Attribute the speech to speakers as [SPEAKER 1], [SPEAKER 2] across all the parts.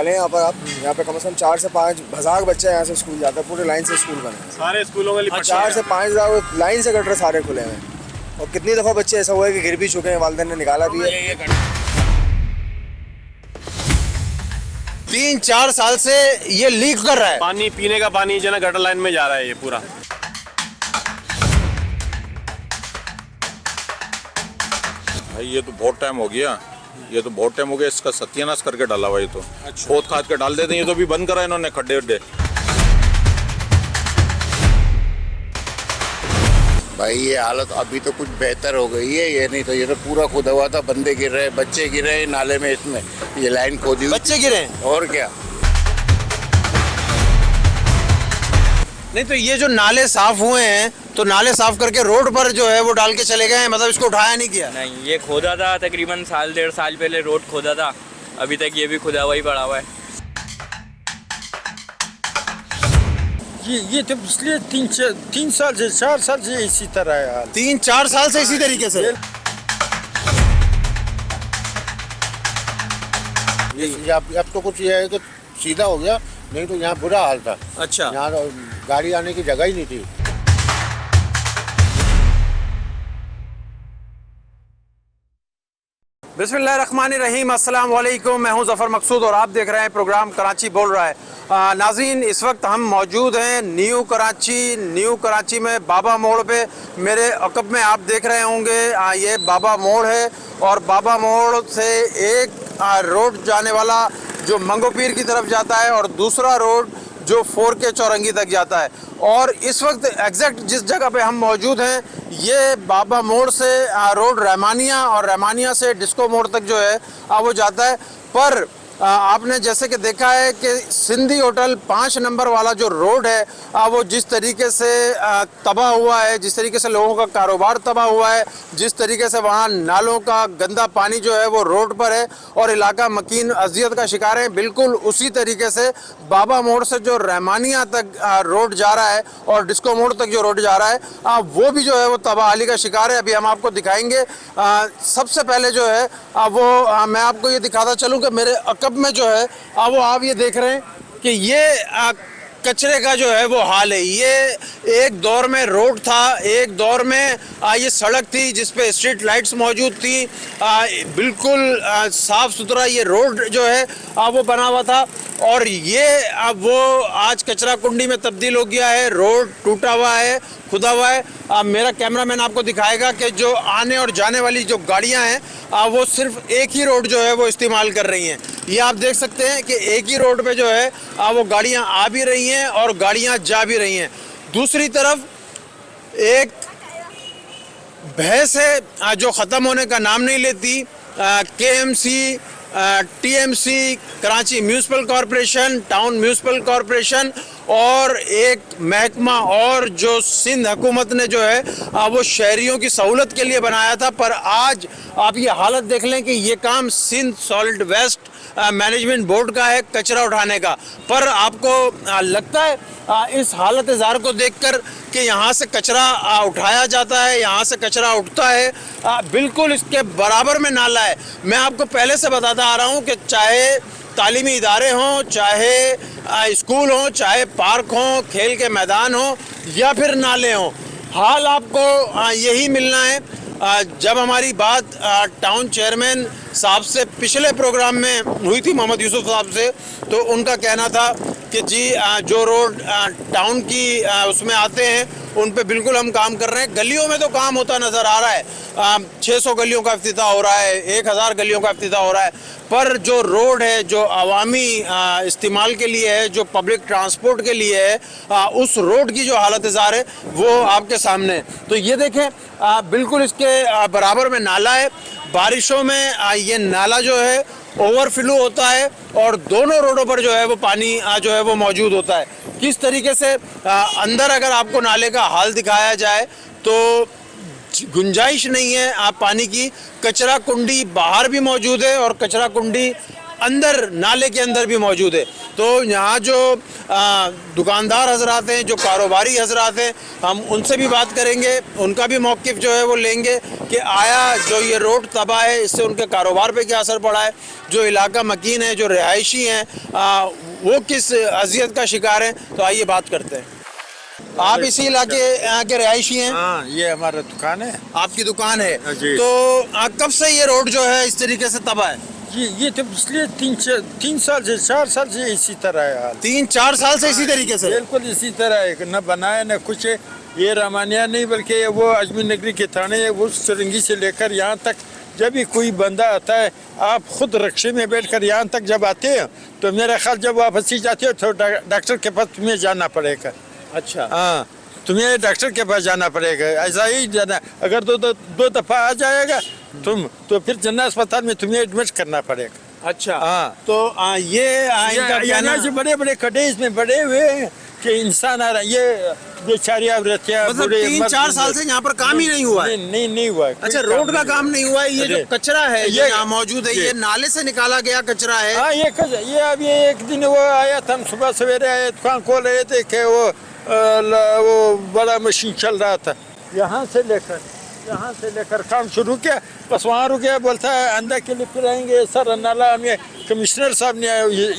[SPEAKER 1] निकालें यहाँ पर आप, यहाँ पे कम से कम 4 से 5 हज़ार बच्चे यहाँ से स्कूल जाते हैं, पूरे लाइन से स्कूल बने हैं।
[SPEAKER 2] सारे स्कूलों में
[SPEAKER 1] 4 से 5 हज़ार लाइन से गटर सारे खुले हैं। और कितनी दफ़ा बच्चे ऐसा हुआ है कि गिर भी चुके हैं, वालिदैन ने निकाला भी है।
[SPEAKER 3] 3-4 साल से ये लीक कर रहा है।
[SPEAKER 2] पानी, पीने का पानी जो है ना गटर लाइन में जा रहा है ये पूरा।
[SPEAKER 4] भाई ये तो बहुत टाइम हो गया, इसका सत्यानाश करके डाला हुआ। ये तो खोद खाद के डाल देते हैं, ये तो भी बंद करा इन्होंने खड्डे वड्डे।
[SPEAKER 5] भाई ये हालत अभी तो कुछ बेहतर हो गई है, ये नहीं तो ये तो पूरा खुदा हुआ था, बंदे गिर रहे, बच्चे गिर रहे नाले में, इसमें ये लाइन खोदी हुई।
[SPEAKER 3] बच्चे गिरे
[SPEAKER 5] और क्या।
[SPEAKER 3] नहीं तो ये जो नाले साफ हुए हैं तो नाले साफ करके रोड पर जो है वो डाल के चले गए हैं, मतलब इसको उठाया नहीं किया।
[SPEAKER 6] नहीं, ये खोदा था तकरीबन 1.5 साल पहले रोड खोदा था, अभी तक ये भी खुदा हुआ ही पड़ा हुआ है।
[SPEAKER 7] ये तो पिछले 3 साल से 4 साल से इसी तरह है हाल।
[SPEAKER 3] 3-4 साल से इसी तरीके से।
[SPEAKER 5] ये अब तो कुछ ये है कि सीधा हो गया, नहीं तो यहाँ बुरा हाल था।
[SPEAKER 3] अच्छा,
[SPEAKER 5] यहाँ तो गाड़ी आने की जगह ही नहीं थी।
[SPEAKER 3] बिस्मिल्लाहिर्रहमानिर्रहीम, अस्सलाम वालेकुम। मैं हूं ज़फ़र मकसूद और आप देख रहे हैं प्रोग्राम कराची बोल रहा है। नाज़रीन, इस वक्त हम मौजूद हैं न्यू कराची में बाबा मोड़ पे। मेरे अक़ब में आप देख रहे होंगे ये बाबा मोड़ है और बाबा मोड़ से एक रोड जाने वाला जो मंगो पीर की तरफ जाता है और दूसरा रोड जो 4K चौरंगी तक जाता है। और इस वक्त एग्जैक्ट जिस जगह पे हम मौजूद हैं ये बाबा मोड़ से रोड रहमानिया और रहमानिया से डिस्को मोड़ तक जो है वो जाता है। पर आपने जैसे कि देखा है कि सिंधी होटल 5 नंबर वाला जो रोड है वो जिस तरीके से तबाह हुआ है, जिस तरीके से लोगों का कारोबार तबाह हुआ है, जिस तरीके से वहाँ नालों का गंदा पानी जो है वो रोड पर है और इलाका मकीन अजियत का शिकार है, बिल्कुल उसी तरीके से बाबा मोड़ से जो रहमानिया तक रोड जा रहा है और डिस्को मोड़ तक जो रोड जा रहा है वो भी जो है वो तबाही का शिकार है। अभी हम आपको दिखाएंगे। सबसे पहले जो है वो मैं आपको ये दिखाता चलूँ कि मेरे अक़ब में जो है वो आप ये देख रहे हैं कि ये कचरे का जो है वो हाल है। ये एक दौर में रोड था, एक दौर में ये सड़क थी जिस पे स्ट्रीट लाइट्स मौजूद थी, बिल्कुल साफ़ सुथरा ये रोड जो है वो बना हुआ था। और ये वो आज कचरा कुंडी में तब्दील हो गया है, रोड टूटा हुआ है, खुदा हुआ है। मेरा कैमरामैन आपको दिखाएगा कि जो आने और जाने वाली जो गाड़ियां हैं वो सिर्फ एक ही रोड जो है वो इस्तेमाल कर रही हैं। ये आप देख सकते हैं कि एक ही रोड पे जो है वो गाड़ियां आ भी रही हैं और गाड़ियां जा भी रही हैं। दूसरी तरफ एक भैंस है जो ख़त्म होने का नाम नहीं लेती। KMC, TMC, Karachi municipal corporation, town municipal corporation और एक महकमा और जो सिंध हुकूमत ने जो है वो शहरियों की सहूलत के लिए बनाया था। पर आज आप ये हालत देख लें कि ये काम Sindh solid waste management board का है, कचरा उठाने का। पर आपको लगता है इस हालत ज़ार को देखकर कि यहाँ से कचरा उठाया जाता है, यहाँ से कचरा उठता है, बिल्कुल इसके बराबर में नाला है। मैं आपको पहले से बताता आ रहा हूँ कि चाहे तालीमी इदारे हों, चाहे स्कूल हों, चाहे पार्क हों, खेल के मैदान हों या फिर नाले हों, हाल आपको यही मिलना है। जब हमारी बात टाउन चेयरमैन साहब से पिछले प्रोग्राम में हुई थी, मोहम्मद यूसुफ साहब से, तो उनका कहना था कि जी जो रोड टाउन की उसमें आते हैं उन पे बिल्कुल हम काम कर रहे हैं। गलियों में तो काम होता नज़र आ रहा है, 600 गलियों का इफ्तिताह हो रहा है, 1000 गलियों का इफ्तिताह हो रहा है। पर जो रोड है जो अवामी इस्तेमाल के लिए है, जो पब्लिक ट्रांसपोर्ट के लिए है, उस रोड की जो हालत ज़ार है वो आपके सामने है। तो ये देखें बिल्कुल इसके बराबर में नाला है। बारिशों में ये नाला जो है ओवरफ्लो होता है और दोनों रोडों पर जो है वो पानी जो है वो मौजूद होता है। किस तरीके से अंदर अगर आपको नाले का हाल दिखाया जाए तो गुंजाइश नहीं है आप पानी की। कचरा कुंडी बाहर भी मौजूद है और कचरा कुंडी अंदर नाले के अंदर भी मौजूद है। तो यहाँ जो दुकानदार हजरात हैं, जो कारोबारी हजरात हैं, हम उनसे भी बात करेंगे, उनका भी मौक़िफ़ जो है वो लेंगे कि आया जो ये रोड तबाह है इससे उनके कारोबार पे क्या असर पड़ा है, जो इलाका मकीन है, जो रिहायशी हैं वो किस अजियत का शिकार हैं। तो आइए बात करते हैं। आप इसी इलाके यहाँ के रिहायशी हैं?
[SPEAKER 7] हाँ, ये हमारा दुकान है
[SPEAKER 3] आपकी दुकान है।
[SPEAKER 7] जी।
[SPEAKER 3] तो कब से ये रोड जो है इस तरीके से तबाह है?
[SPEAKER 7] ये तो पिछले 3 साल से 4 साल से इसी तरह है हाल।
[SPEAKER 3] 3-4 साल से इसी तरीके से?
[SPEAKER 7] बिल्कुल इसी तरह है, न बनाया न कुछ है। ये रामानिया नहीं बल्कि वो अजमेर नगरी के थाने है, वो सुरंगी से लेकर यहाँ तक जब भी कोई बंदा आता है, आप खुद रक्शे में बैठकर यहाँ तक जब आते हैं तो मेरा ख्याल जब वापसी जाते हो तो डॉक्टर के पास तुम्हें जाना पड़ेगा।
[SPEAKER 3] अच्छा।
[SPEAKER 7] हाँ, तुम्हें डॉक्टर के पास जाना पड़ेगा, ऐसा ही जाना। अगर दो दफ़ा आ जाएगा तुम तो फिर जन्ना अस्पताल में तुम्हें एडमिट करना पड़ेगा।
[SPEAKER 3] अच्छा।
[SPEAKER 7] हाँ,
[SPEAKER 3] तो ये इनका कहना
[SPEAKER 7] से बड़े बड़े खड्डे इसमें बड़े हुए हैं कि इंसान आ रहा है। ये बेचारी औरतियाँ
[SPEAKER 3] मतलब 3-4 साल से यहाँ पर काम ही नहीं हुआ है?
[SPEAKER 7] नहीं हुआ है।
[SPEAKER 3] अच्छा, रोड का काम नहीं हुआ है। ये जो कचरा है ये यहाँ मौजूद है,
[SPEAKER 7] ये
[SPEAKER 3] ये नाले से निकाला गया कचरा है।
[SPEAKER 7] हाँ, ये अभी एक दिन वो आया था, हम सुबह सवेरे आए, दुकान खोल रहे थे कि वो बड़ा मशीन चल रहा था, यहाँ से लेकर काम शुरू किया, बस वहाँ रुक गया। बोलता है अंदर के लिए फिर आएंगे सर, नाला हमें कमिश्नर साहब ने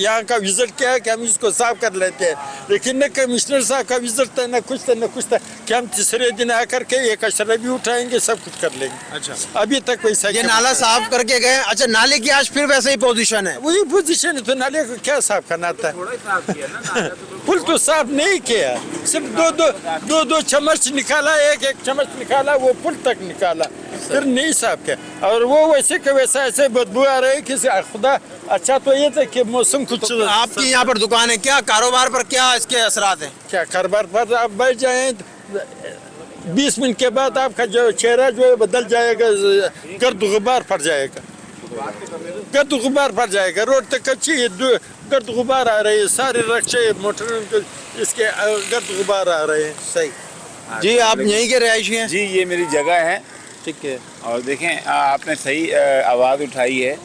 [SPEAKER 7] यहाँ का विजिट किया कि हम इसको साफ कर लेते हैं, लेकिन न कमिश्नर साहब का विजिट था न कुछ था कि हम तीसरे दिन आकर के ये कचरा भी उठाएंगे, सब कुछ कर लेंगे। अच्छा, अभी तक वैसा
[SPEAKER 3] ये नाला साफ करके गए। अच्छा, नाले की आज फिर वैसे ही पोजीशन है?
[SPEAKER 7] वही पोजीशन है, तो नाले को क्या साफ करना था? पुल तो साफ नहीं किया, सिर्फ दो चम्मच निकाला, एक चम्मच निकाला, वो पुल तक निकाला, फिर नहीं साफ किया। और वो वैसे के वैसा ऐसे बदबू आ रही कि खुदा। अच्छा, तो ये था कि मौसम कुछ
[SPEAKER 3] तो आपकी यहाँ पर दुकान है, क्या कारोबार पर क्या इसके असरात हैं?
[SPEAKER 7] क्या कारोबार पर आप बैठ जाएं 20 मिनट के बाद आपका जो चेहरा जो है बदल जाएगा, गर्द गुबार फट जाएगा, रोड तक कच्ची है, गर्द गुबार आ रही है, सारे रक्शे मोटर इसके गर्द गुबार आ रहे हैं।
[SPEAKER 3] सही जी। आप यहीं के रिहायशी हैं?
[SPEAKER 8] जी, ये मेरी जगह है।
[SPEAKER 3] ठीक है।
[SPEAKER 8] और देखें, आपने सही आवाज़ उठाई है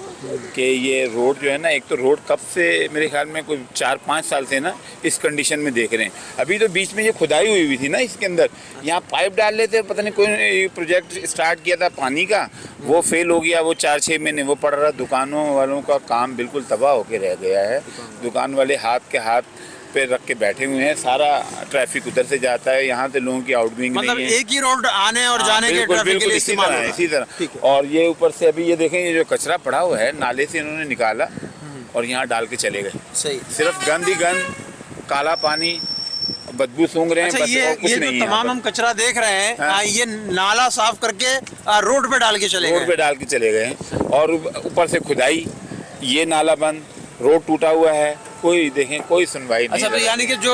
[SPEAKER 8] कि ये रोड जो है ना, एक तो रोड कब से मेरे ख्याल में कोई 4-5 साल से ना इस कंडीशन में देख रहे हैं। अभी तो बीच में ये खुदाई हुई थी ना, इसके अंदर यहाँ पाइप डाल लेते, पता नहीं कोई प्रोजेक्ट स्टार्ट किया था पानी का, वो फेल हो गया, वो 4-6 महीने वो पड़ रहा। दुकानों वालों का काम बिल्कुल तबाह होकर रह गया है। दुकान वाले हाथ के हाथ पे रख के बैठे हुए हैं, सारा ट्रैफिक उधर से जाता है, यहाँ से लोगों की आउटगोइंग
[SPEAKER 3] मतलब
[SPEAKER 8] नहीं है।
[SPEAKER 3] एक ही रोड आने और जाने के ट्रैफिक के लिए इस्तेमाल होगा।
[SPEAKER 8] इसी तरह। और ये ऊपर से अभी ये देखें, ये जो कचरा पड़ा हुआ है नाले से इन्होंने निकाला और यहाँ डाल के चले गए।
[SPEAKER 3] सही।
[SPEAKER 8] सिर्फ गंद ही गंद, काला पानी, बदबू सूंघ रहे हैं।
[SPEAKER 3] अच्छा,
[SPEAKER 8] बस
[SPEAKER 3] ये
[SPEAKER 8] और कुछ
[SPEAKER 3] जो
[SPEAKER 8] नहीं है।
[SPEAKER 3] तमाम हम कचरा देख रहे हैं,
[SPEAKER 8] हाँ।
[SPEAKER 3] ये नाला साफ करके रोड पे डाल के चले
[SPEAKER 8] रोड
[SPEAKER 3] गए।
[SPEAKER 8] पे डाल के चले गए हैं। और ऊपर से खुदाई, ये नाला बंद, रोड टूटा हुआ है, कोई देखें कोई सुनवाई नहीं।
[SPEAKER 3] अच्छा, तो यानी कि जो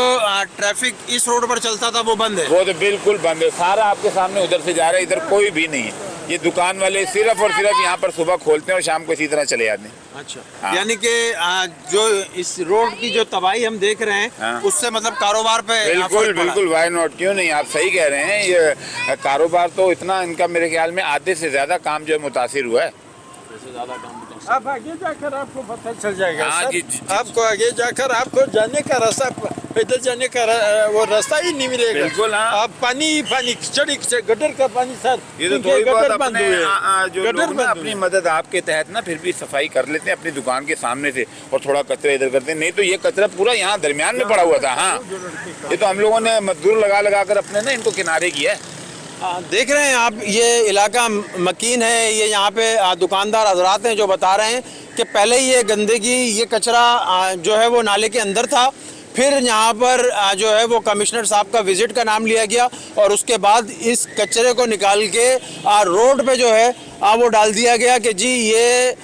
[SPEAKER 3] ट्रैफिक इस रोड पर चलता था वो बंद है?
[SPEAKER 8] वो तो बिल्कुल बंद है, सारा आपके सामने उधर से जा रहा है, इधर कोई भी नहीं है। ये दुकान वाले सिर्फ और सिर्फ यहाँ पर सुबह खोलते हैं और शाम को इसी तरह चले जाते हैं।
[SPEAKER 3] अच्छा।
[SPEAKER 8] हाँ।
[SPEAKER 3] यानी कि जो इस रोड की जो तबाही हम देख रहे हैं,
[SPEAKER 8] हाँ।
[SPEAKER 3] उससे मतलब कारोबार पे
[SPEAKER 8] बिल्कुल वाई नॉट, क्यों नहीं, आप सही कह रहे हैं। ये कारोबार तो इतना इनका मेरे ख्याल में आधे से ज्यादा काम जो है मुतासिर हुआ है।
[SPEAKER 7] आप आगे जाकर आपको पता चल जाएगा।
[SPEAKER 8] हाँ,
[SPEAKER 7] सर,
[SPEAKER 8] जी, जी,
[SPEAKER 7] आपको आगे जाकर आपको जाने का रास्ता, पैदल जाने का वो रास्ता ही नहीं मिलेगा।
[SPEAKER 8] बिल्कुल, हाँ।
[SPEAKER 7] आप पानी खिचड़ी से गटर का पानी, सर
[SPEAKER 8] ये तो थोड़ी बहुत अपने जो लोग ना अपनी मदद आपके तहत ना फिर भी सफाई कर लेते हैं अपनी दुकान के सामने से, और थोड़ा कचरा इधर करते हैं। नहीं तो ये कचरा पूरा यहाँ दरमियान में पड़ा हुआ था। हाँ, ये तो हम लोगों ने मजदूर लगा कर अपने ना इनको किनारे किया है।
[SPEAKER 3] देख रहे हैं आप, ये इलाका मकीन है। ये यहाँ पे दुकानदार हजरात हैं जो बता रहे हैं कि पहले ये गंदगी, ये कचरा जो है वो नाले के अंदर था, फिर यहाँ पर जो है वो कमिश्नर साहब का विजिट का नाम लिया गया और उसके बाद इस कचरे को निकाल के रोड पे जो है वो डाल दिया गया कि जी ये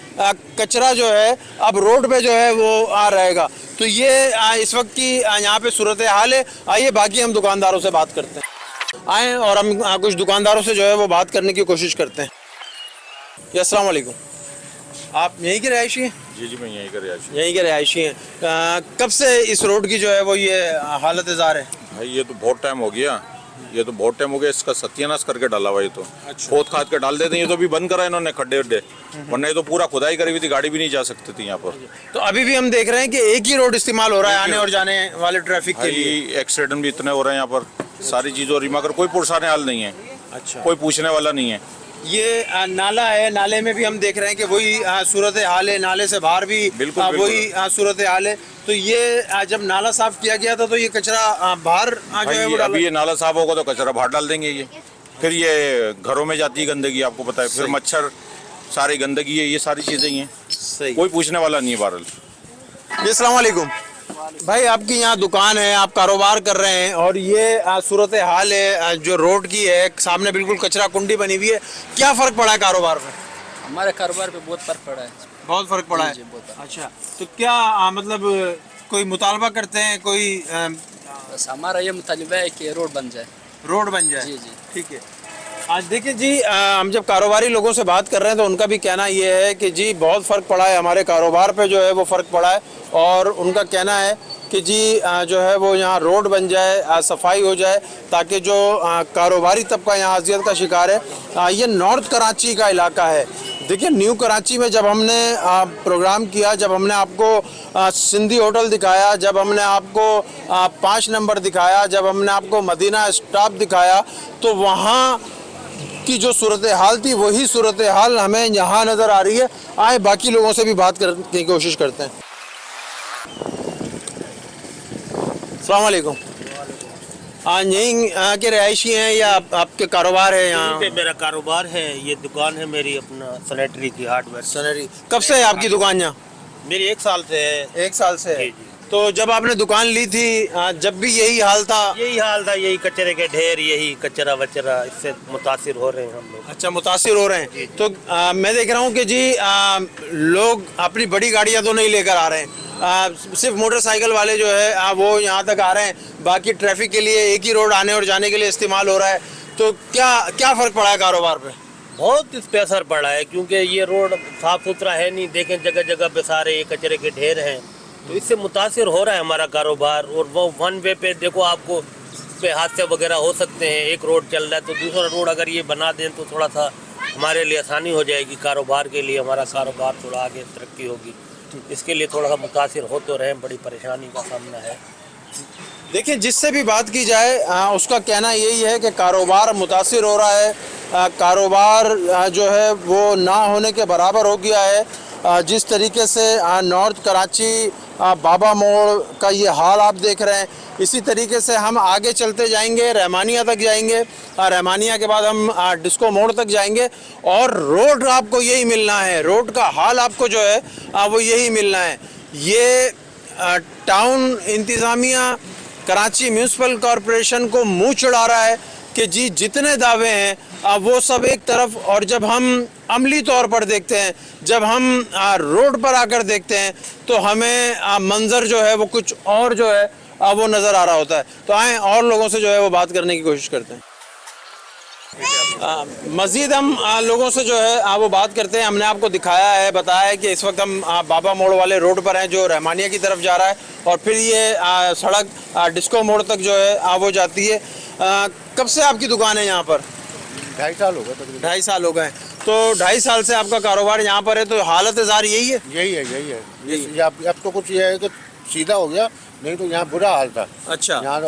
[SPEAKER 3] कचरा जो है अब रोड पे जो है वो रहेगा। तो ये इस वक्त की यहाँ पे सूरत हाल है। आइए बाकी हम दुकानदारों से बात करते हैं। आए और हम कुछ दुकानदारों से जो है वो बात करने की कोशिश करते हैं। जी, अस्सलाम वालेकुम। आप यहीं के रिहायशी हैं?
[SPEAKER 4] जी, मैं यहीं का रिहायशी।
[SPEAKER 3] यहीं के रिहायशी हैं। कब से इस रोड की जो है वो ये हालत ज़ार है?
[SPEAKER 4] भाई ये तो बहुत टाइम हो गया, ये तो बहुत टाइम हो गया, इसका सत्यानाश करके डाला हुआ ये तो। खोद खाद के डाल देते हैं, ये तो भी बंद करा इन्होंने खड्डे वड्डे, वरना ये तो पूरा खुदाई करी हुई थी, गाड़ी भी नहीं जा सकती थी यहाँ पर।
[SPEAKER 3] तो अभी भी हम देख रहे हैं कि एक ही रोड इस्तेमाल हो रहा है आने और जाने वाले ट्रैफिक के लिए।
[SPEAKER 4] एक्सीडेंट भी इतने हो रहे हैं यहाँ पर, सारी चीजों और मगर कोई पुरसाने हाल नहीं है।
[SPEAKER 3] अच्छा,
[SPEAKER 4] कोई पूछने वाला नहीं है।
[SPEAKER 3] ये नाला है, नाले में भी हम देख रहे हैं कि वही सूरत हाल है, नाले से बाहर भी
[SPEAKER 4] बिल्कुल,
[SPEAKER 3] वही सूरत हाल है। तो ये जब नाला साफ किया गया था तो ये कचरा बाहर जो है वो डाला।
[SPEAKER 4] अभी ये नाला साफ होगा तो कचरा बाहर डाल देंगे ये, फिर ये घरों में जाती है गंदगी, आपको पता है, फिर मच्छर, सारी गंदगी है, ये सारी चीजें ही हैं।
[SPEAKER 3] सही।
[SPEAKER 4] कोई पूछने वाला नहीं है बहरहाल।
[SPEAKER 3] जी अस्सलाम वालेकुम भाई, आपकी यहाँ दुकान है, आप कारोबार कर रहे हैं और ये सूरत हाल है जो रोड की है, सामने बिल्कुल कचरा कुंडी बनी हुई है, क्या फ़र्क पड़ा है कारोबार में?
[SPEAKER 9] हमारे कारोबार पे बहुत फ़र्क पड़ा है।
[SPEAKER 3] बहुत फ़र्क पड़ा है।
[SPEAKER 9] जी, बहुत।
[SPEAKER 3] अच्छा, तो क्या मतलब कोई मुतालबा करते हैं, कोई
[SPEAKER 9] बस हमारा ये मुतालिबा है कि रोड बन जाए।
[SPEAKER 3] रोड बन जाए?
[SPEAKER 9] जी जी
[SPEAKER 3] ठीक है। आज देखिए जी, हम जब कारोबारी लोगों से बात कर रहे हैं तो उनका भी कहना ये है कि जी बहुत फ़र्क पड़ा है, हमारे कारोबार पे जो है वो फ़र्क पड़ा है, और उनका कहना है कि जी जो है वो यहाँ रोड बन जाए, सफाई हो जाए, ताकि जो कारोबारी तबका यहाँ अजियत का शिकार है। ये नॉर्थ कराची का इलाका है। देखिए, न्यू कराची में जब हमने प्रोग्राम किया, जब हमने आपको सिंधी होटल दिखाया, जब हमने आपको 5 नंबर दिखाया, जब हमने आपको मदीना स्टॉप दिखाया, तो वहाँ की जो सूरत हाल थी वही सूरत हाल हमें यहाँ नज़र आ रही है। आए बाकी लोगों से भी बात करने की कोशिश करते हैं। अस्सलाम वालेकुम। यहीं के रहायशी हैं या आपके कारोबार है यहाँ?
[SPEAKER 10] पे मेरा कारोबार है, ये दुकान है मेरी अपना सैनिटरी की, हार्डवेयर
[SPEAKER 3] सैनिटरी। कब से है आपकी दुकान यहाँ?
[SPEAKER 10] मेरी 1 साल से है।
[SPEAKER 3] 1 साल से है।
[SPEAKER 10] जी, जी।
[SPEAKER 3] तो जब आपने दुकान ली थी जब भी यही हाल था?
[SPEAKER 10] यही हाल था, यही कचरे के ढेर, यही कचरा वचरा, इससे मुतासिर हो रहे हैं हम लोग।
[SPEAKER 3] अच्छा, मुतासिर हो रहे हैं। तो मैं देख रहा हूँ कि जी लोग अपनी बड़ी गाड़ियाँ तो नहीं लेकर आ रहे हैं, सिर्फ मोटरसाइकिल वाले जो है वो यहाँ तक आ रहे हैं, बाकी ट्रैफिक के लिए एक ही रोड आने और जाने के लिए इस्तेमाल हो रहा है। तो क्या फ़र्क पड़ा है कारोबार पे?
[SPEAKER 10] बहुत इस पे असर पड़ा है, क्योंकि ये रोड साफ सुथरा है नहीं, देखें जगह जगह पे सारे ये कचरे के ढेर हैं, तो इससे मुतासिर हो रहा है हमारा कारोबार। और वो 1 वे पे देखो, आपको पे हादसे वगैरह हो सकते हैं। एक रोड चल रहा है तो दूसरा रोड अगर ये बना दें तो थोड़ा सा हमारे लिए आसानी हो जाएगी, कारोबार के लिए, हमारा कारोबार थोड़ा आगे तरक्की होगी। इसके लिए थोड़ा सा मुतासिर हो तो रहे, बड़ी परेशानी का सामना है।
[SPEAKER 3] देखिए, जिससे भी बात की जाए उसका कहना यही है कि कारोबार मुतासिर हो रहा है, कारोबार जो है वो ना होने के बराबर हो गया है। जिस तरीके से नॉर्थ कराची बाबा मोड़ का ये हाल आप देख रहे हैं, इसी तरीके से हम आगे चलते जाएंगे, रहमानिया तक जाएंगे, रहमानिया के बाद हम डिस्को मोड़ तक जाएंगे, और रोड आपको यही मिलना है, रोड का हाल आपको जो है वो यही मिलना है। ये टाउन इंतज़ामिया कराची म्यूनसिपल कॉरपोरेशन को मुंह चढ़ा रहा है कि जी जितने दावे हैं वो सब एक तरफ, और जब हम अमली तौर पर देखते हैं, जब हम रोड पर आकर देखते हैं, तो हमें मंजर जो है वो कुछ और जो है वो नज़र आ रहा होता है। तो आए और लोगों से जो है वो बात करने की कोशिश करते हैं। मज़ीद हम लोगों से जो है वो बात करते हैं। हमने आपको दिखाया है, बताया है कि इस वक्त हम बाबा मोड़ वाले रोड पर हैं जो रहमानिया की तरफ जा रहा है, और फिर ये सड़क डिस्को मोड़ तक जो है वो जाती है। कब से आपकी दुकान है यहाँ पर?
[SPEAKER 5] 2.5 साल हो गए तकरीबन।
[SPEAKER 3] 2.5 साल हो गए। तो 2.5 साल से आपका कारोबार यहाँ पर है, तो हालत ज़ार यही है?
[SPEAKER 5] यही है। अब तो कुछ ये है कि सीधा हो गया, नहीं तो यहाँ बुरा हाल था।
[SPEAKER 3] अच्छा,
[SPEAKER 5] यहाँ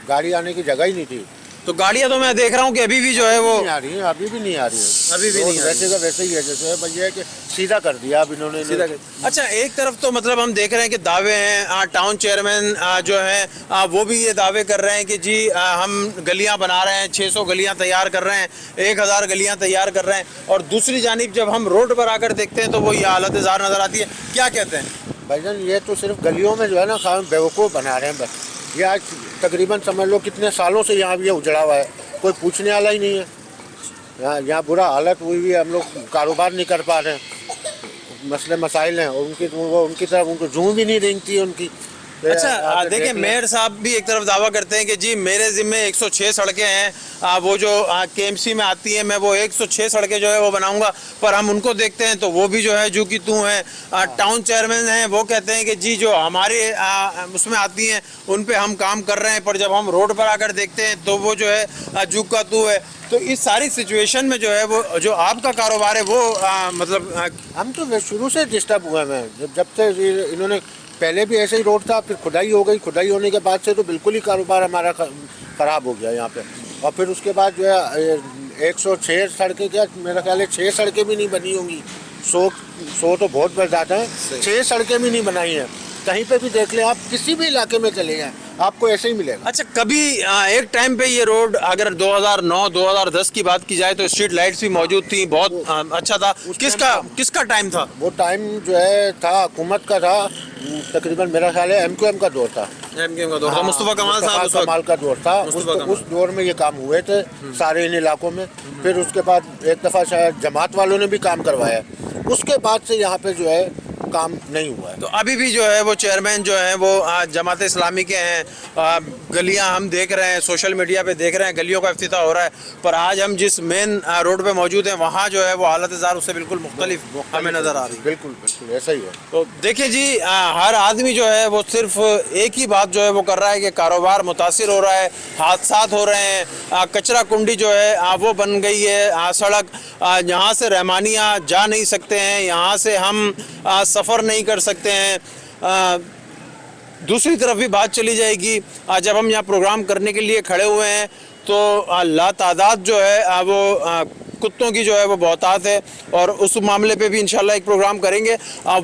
[SPEAKER 5] गाड़ी आने की जगह ही नहीं थी।
[SPEAKER 3] तो गाड़ियाँ तो मैं देख रहा हूँ कि अभी भी जो है वो
[SPEAKER 5] नहीं आ रही है, अभी भी नहीं आ रही है।
[SPEAKER 3] अभी भी नहीं आ रही है।
[SPEAKER 5] वैसे का वैसे ही है, जैसे भैया है कि सीधा कर दिया अब इन्होंने।
[SPEAKER 3] सीधा कर। अच्छा, एक तरफ तो मतलब हम देख रहे हैं कि दावे हैं, टाउन चेयरमैन जो हैं वो भी ये दावे कर रहे हैं कि जी हम गलियां बना रहे हैं, 600 गलियां तैयार कर रहे हैं, 1000 गलियां तैयार कर रहे हैं, और दूसरी जानिब जब हम रोड पर आकर देखते हैं तो वो ये हालत ज़ार नज़र आती है। क्या कहते हैं
[SPEAKER 5] भाईजान? ये तो सिर्फ गलियों में जो है ना खाम बेवकूफ़ बना रहे हैं बस। ये आज तकरीबन समझ लो कितने सालों से यहाँ ये उजड़ा हुआ है, कोई पूछने वाला ही नहीं है। यहाँ बुरा हालत हुई हुई है, हम लोग कारोबार नहीं कर पा रहे हैं, मसले मसाइल हैं, और उनकी तरफ उनको जूं भी नहीं रेंगती है उनकी।
[SPEAKER 3] अच्छा देखिए, मेयर साहब भी एक तरफ दावा करते हैं कि जी मेरे जिम्मे 106 सड़कें हैं, वो जो केएमसी में आती हैं, मैं वो 106 सड़कें जो है वो बनाऊंगा। पर हम उनको देखते हैं तो वो भी जो है जो कि तू है, टाउन चेयरमैन हैं, वो कहते हैं कि जी जो हमारे उसमें आती हैं उन पे हम काम कर रहे हैं, पर जब हम रोड पर आकर देखते हैं तो वो जो है जू का तू है। तो इस सारी सिचुएशन में जो है वो जो आपका कारोबार है वो मतलब
[SPEAKER 5] हम तो शुरू से डिस्टर्ब हुए हैं। जब से इन्होंने, पहले भी ऐसे ही रोड था, फिर खुदाई हो गई, खुदाई होने के बाद से तो बिल्कुल ही कारोबार हमारा ख़राब हो गया यहाँ पे। और फिर उसके बाद जो है 106 सड़कें, क्या मेरा ख्याल है 6 सड़कें भी नहीं बनी होंगी। 100 तो बहुत बढ़ जाता है, 6 सड़कें भी नहीं बनाई हैं। कहीं पे भी देख लें आप, किसी भी इलाके में चले जाएं आपको ऐसे ही मिलेगा।
[SPEAKER 3] अच्छा, कभी एक टाइम पे ये रोड अगर 2009-2010 की बात की जाए तो स्ट्रीट लाइट्स भी मौजूद थी, बहुत अच्छा था। किसका टाइम था
[SPEAKER 5] वो? टाइम जो है था हुकूमत का था, तकरीबन मेरा ख्याल है MQM का दौर था।
[SPEAKER 3] MQM का दौर था, मुस्तफा कमाल साहब
[SPEAKER 5] कमाल का दौर था। उस दौर में ये काम हुए थे सारे इन इलाकों में। फिर उसके बाद एक दफ़ा शायद जमात वालों ने भी काम करवाया, उसके बाद से यहाँ पे जो है काम नहीं हुआ है।
[SPEAKER 3] तो अभी भी जो है वो चेयरमैन जो है वो जमात इस्लामी के हैं। गलियां हम देख रहे हैं, सोशल मीडिया पे देख रहे हैं, गलियों का इफ्तिताह हो रहा है, पर आज हम जिस मेन रोड पे मौजूद हैं वहाँ जो है वो हालत ज़ार उससे बिल्कुल मुख्तलिफ हमें नज़र आ रही है।
[SPEAKER 5] बिल्कुल बिल्कुल ऐसा ही है।
[SPEAKER 3] तो देखिए जी, हर आदमी जो है वो सिर्फ एक ही बात जो है वो कर रहा है कि कारोबार मुतासिर हो रहा है, हादसात हो रहे हैं, कचरा कुंडी जो है वो बन गई है सड़क, यहाँ से रहमानिया जा नहीं सकते हैं, यहाँ से हम सफ़र नहीं कर सकते हैं। दूसरी तरफ भी बात चली जाएगी, जब हम यहाँ प्रोग्राम करने के लिए खड़े हुए हैं तो लातादाद जो है वो कुत्तों की जो है वो बहुतात है, और उस मामले पे भी इंशाल्लाह एक प्रोग्राम करेंगे।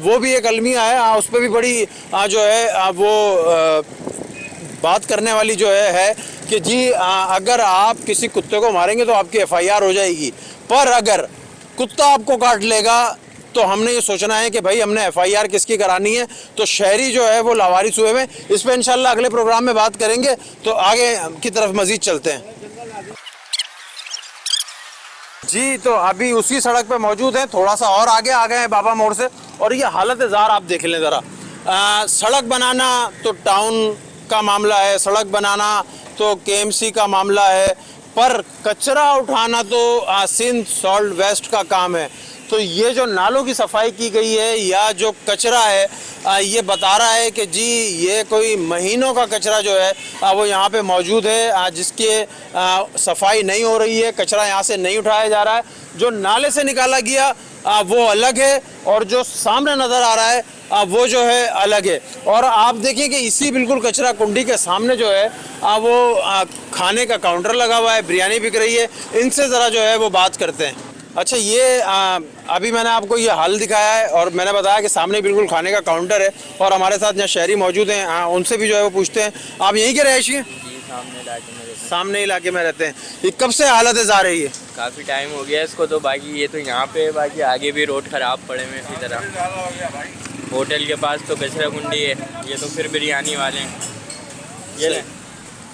[SPEAKER 3] वो भी एक अलमिया है, उस पर भी बड़ी जो है वो बात करने वाली जो है कि जी अगर आप किसी कुत्ते को मारेंगे तो आपकी FIR हो जाएगी, पर अगर कुत्ता आपको काट लेगा तो हमने ये सोचना है कि भाई हमने FIR किसकी करानी है। तो शहरी जो है वो लावारिस हुए हैं, इस पर इंशाल्लाह अगले प्रोग्राम में बात करेंगे। तो आगे की तरफ मजीद चलते हैं जी। तो अभी उसी सड़क पे मौजूद हैं, थोड़ा सा और आगे आ गए हैं बाबा मोड़ से, और ये हालत ज़ार आप देख लें ज़रा। सड़क बनाना तो टाउन का मामला है, सड़क बनाना तो KMC का मामला है, पर कचरा उठाना तो सिंध सॉल्ट वेस्ट का काम है। तो ये जो नालों की सफाई की गई है या जो कचरा है, ये बता रहा है कि जी ये कोई महीनों का कचरा जो है वो यहाँ पे मौजूद है, जिसके सफाई नहीं हो रही है, कचरा यहाँ से नहीं उठाया जा रहा है। जो नाले से निकाला गया वो अलग है, और जो सामने नज़र आ रहा है वो जो है अलग है। और आप देखिए कि इसी बिल्कुल कचरा कुंडी के सामने जो है वो खाने का काउंटर लगा हुआ है, बिरयानी बिक रही है। इनसे ज़रा जो है वो बात करते हैं। अच्छा, ये अभी मैंने आपको ये हाल दिखाया है और मैंने बताया कि सामने बिल्कुल खाने का काउंटर है, और हमारे साथ यहाँ शहरी मौजूद हैं, उनसे भी जो है वो पूछते हैं। आप यहीं के रहायशी हैं? सामने इलाके में रहते हैं। ये कब से हालत जा रही है?
[SPEAKER 6] काफ़ी टाइम हो गया इसको तो। बाकी ये तो यहाँ पे, बाकी आगे भी रोड ख़राब पड़े हुए इसी तरह। होटल के पास तो कचरा कुंडी है, ये तो फिर बिरयानी वाले हैं। ये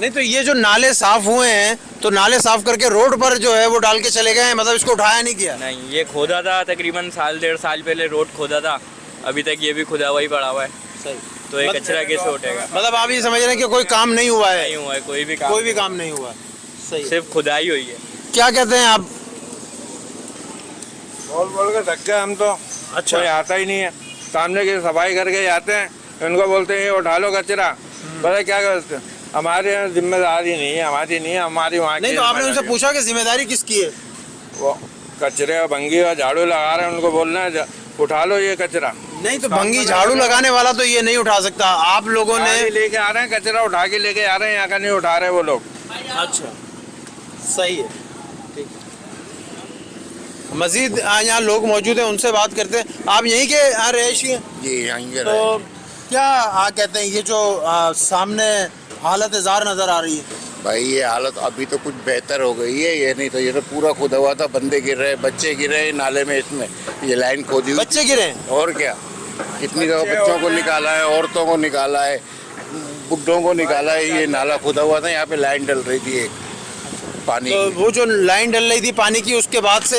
[SPEAKER 3] नहीं, तो ये जो नाले साफ़ हुए हैं तो नाले साफ़ करके रोड पर जो है वो डाल के चले गए हैं, मतलब इसको उठाया नहीं किया?
[SPEAKER 6] नहीं, ये खोदा था तकरीबन 1.5 साल पहले, रोड खोदा था, अभी तक ये भी खुदा हुआ ही पड़ा हुआ है।
[SPEAKER 3] सही।
[SPEAKER 6] तो ये कचरा कैसे उठेगा?
[SPEAKER 3] मतलब आप ये समझ रहे हैं कि कोई काम नहीं हुआ है?
[SPEAKER 6] नहीं हुआ है, कोई भी काम
[SPEAKER 3] नहीं हुआ। सही।
[SPEAKER 6] सिर्फ खुदाई हुई है।
[SPEAKER 3] क्या कहते हैं आप?
[SPEAKER 7] बोल के थक गए हम तो।
[SPEAKER 3] अच्छा,
[SPEAKER 7] कोई आता ही नहीं है। सामने की सफाई करके जाते हैं, उनको बोलते हैं ये उठा लो कचरा, पता क्या करते हैं, हमारे यहाँ जिम्मेदारी नहीं है, हमारी नहीं है, हमारी वहाँ की।
[SPEAKER 3] नहीं, तो आपने उनसे पूछा कि जिम्मेदारी किसकी है?
[SPEAKER 7] वो कचरे और भंगी और झाड़ू लगा रहे हैं, उनको बोलना है उठा लो ये कचरा।
[SPEAKER 3] नहीं, तो भंगी झाड़ू लगाने वाला तो ये नहीं उठा सकता। आप लोगों ने
[SPEAKER 7] लेके आ रहे हैं कचरा, उठा के लेके आ रहे हैं, यहाँ का नहीं उठा रहे वो लोग।
[SPEAKER 3] अच्छा, सही है, ठीक। मजीद यहाँ लोग मौजूद हैं, उनसे बात करते हैं। आप यहीं के रहायशी हैं?
[SPEAKER 5] जी यहीं के।
[SPEAKER 3] तो क्या कहते हैं, ये जो सामने हालत ज़ार नज़र आ रही है?
[SPEAKER 5] भाई ये हालत अभी तो कुछ बेहतर हो गई है, ये नहीं तो ये तो पूरा खुदा हुआ था, बंदे गिर रहे, बच्चे गिर रहे नाले में, इसमें ये लाइन खोदी हुई।
[SPEAKER 3] बच्चे गिरे?
[SPEAKER 5] और क्या, कितनी दफा बच्चों को निकाला है, औरतों को निकाला है, बुड्ढों को निकाला है। ये नाला खुदा हुआ था, यहाँ पे लाइन डल रही थी एक पानी
[SPEAKER 3] तो वो जो लाइन डल रही थी पानी की, उसके बाद से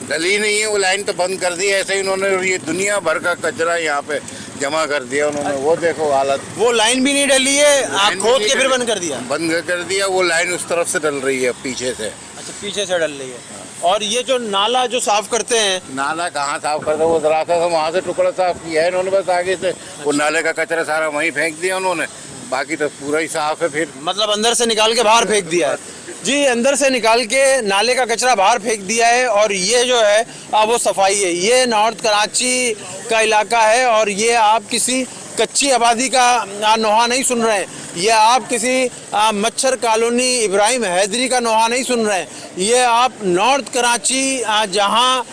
[SPEAKER 5] डली नहीं है वो लाइन, तो बंद कर दी ऐसे ही उन्होंने। ये दुनिया भर का कचरा यहाँ पे जमा कर दिया उन्होंने, वो देखो हालत।
[SPEAKER 3] वो लाइन भी नहीं डली है, आप खोद के फिर बंद कर दिया?
[SPEAKER 5] बंद कर दिया, वो लाइन उस तरफ से डल रही है पीछे से।
[SPEAKER 3] अच्छा, पीछे से डल रही है। और ये जो नाला जो साफ करते हैं,
[SPEAKER 5] नाला कहाँ साफ करते, वो रास्ता से वहाँ से टुकड़ा साफ किया है इन्होंने बस आगे से। वो नाले का कचरा सारा वहीं फेंक दिया उन्होंने, बाकी तो पूरा ही साफ है। फिर
[SPEAKER 3] मतलब अंदर से निकाल के बाहर फेंक दिया है? जी, अंदर से निकाल के नाले का कचरा बाहर फेंक दिया है। और ये जो है वो सफाई है। ये नॉर्थ कराची का इलाका है और ये आप किसी कच्ची आबादी का नोहा नहीं सुन रहे हैं। ये आप किसी मच्छर कॉलोनी इब्राहिम हैदरी का नोहा नहीं सुन रहे हैं। ये आप नॉर्थ कराची जहाँ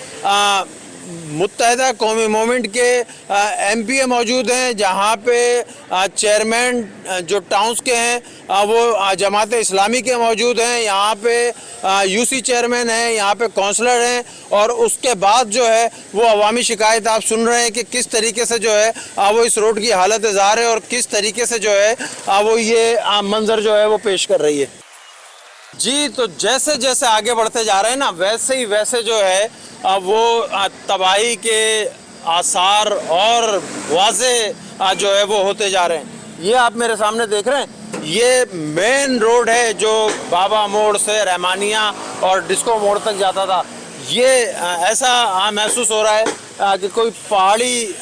[SPEAKER 3] मुत्तहिदा कौमी मूवमेंट के एमपीए मौजूद हैं, जहाँ पे चेयरमैन जो टाउन्स के हैं वो जमात इस्लामी के मौजूद हैं, यहाँ पे यूसी चेयरमैन हैं, यहाँ पे काउंसलर हैं। और उसके बाद जो है वो अवामी शिकायत आप सुन रहे हैं कि किस तरीके से जो है वो इस रोड की हालत ज़ार है और किस तरीके से जो है वो ये मंजर जो है वो पेश कर रही है। जी, तो जैसे जैसे आगे बढ़ते जा रहे हैं ना, वैसे ही वैसे जो है वो तबाही के आसार और वाज़े जो है वो होते जा रहे हैं। ये आप मेरे सामने देख रहे हैं, ये मेन रोड है जो बाबा मोड़ से रहमानिया और डिस्को मोड़ तक जाता था। ये ऐसा महसूस हो रहा है कि कोई पहाड़ी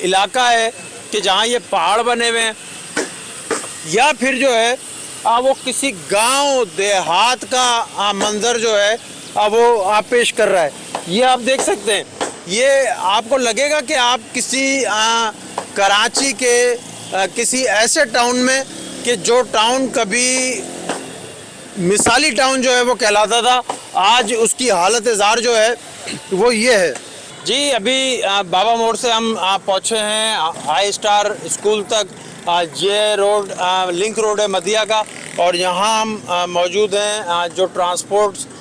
[SPEAKER 3] इलाका है कि जहाँ ये पहाड़ बने हुए हैं, या फिर जो है वो किसी गांव देहात का मंजर जो है वो पेश कर रहा है। ये आप देख सकते हैं, ये आपको लगेगा कि आप किसी कराची के किसी ऐसे टाउन में कि जो टाउन कभी मिसाली टाउन जो है वो कहलाता था, आज उसकी हालत ज़ार जो है वो ये है। जी, अभी बाबा मोड़ से हम पहुँचे हैं हाई स्टार स्कूल तक। ये रोड लिंक रोड है मदिया का और यहाँ हम मौजूद हैं जो ट्रांसपोर्ट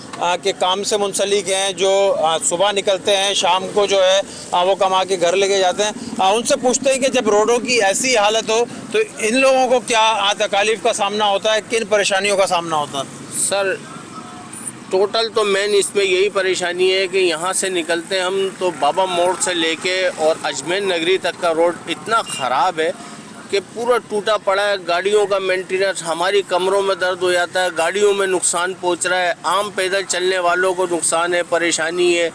[SPEAKER 3] के काम से मुंसलिक हैं, जो सुबह निकलते हैं, शाम को जो है वो कमा के घर लेके जाते हैं। उनसे पूछते हैं कि जब रोडों की ऐसी हालत हो तो इन लोगों को क्या तकालीफ का सामना होता है, किन परेशानियों का सामना होता है?
[SPEAKER 11] सर, टोटल तो मेन इसमें यही परेशानी है कि यहाँ से निकलते हैं हम तो बाबा मोड़ से लेके और अजमेर नगरी तक का रोड इतना ख़राब है कि पूरा टूटा पड़ा है। गाड़ियों का मेंटेनेंस, हमारी कमरों में दर्द हो जाता है, गाड़ियों में नुकसान पहुंच रहा है, आम पैदल चलने वालों को नुकसान है, परेशानी है।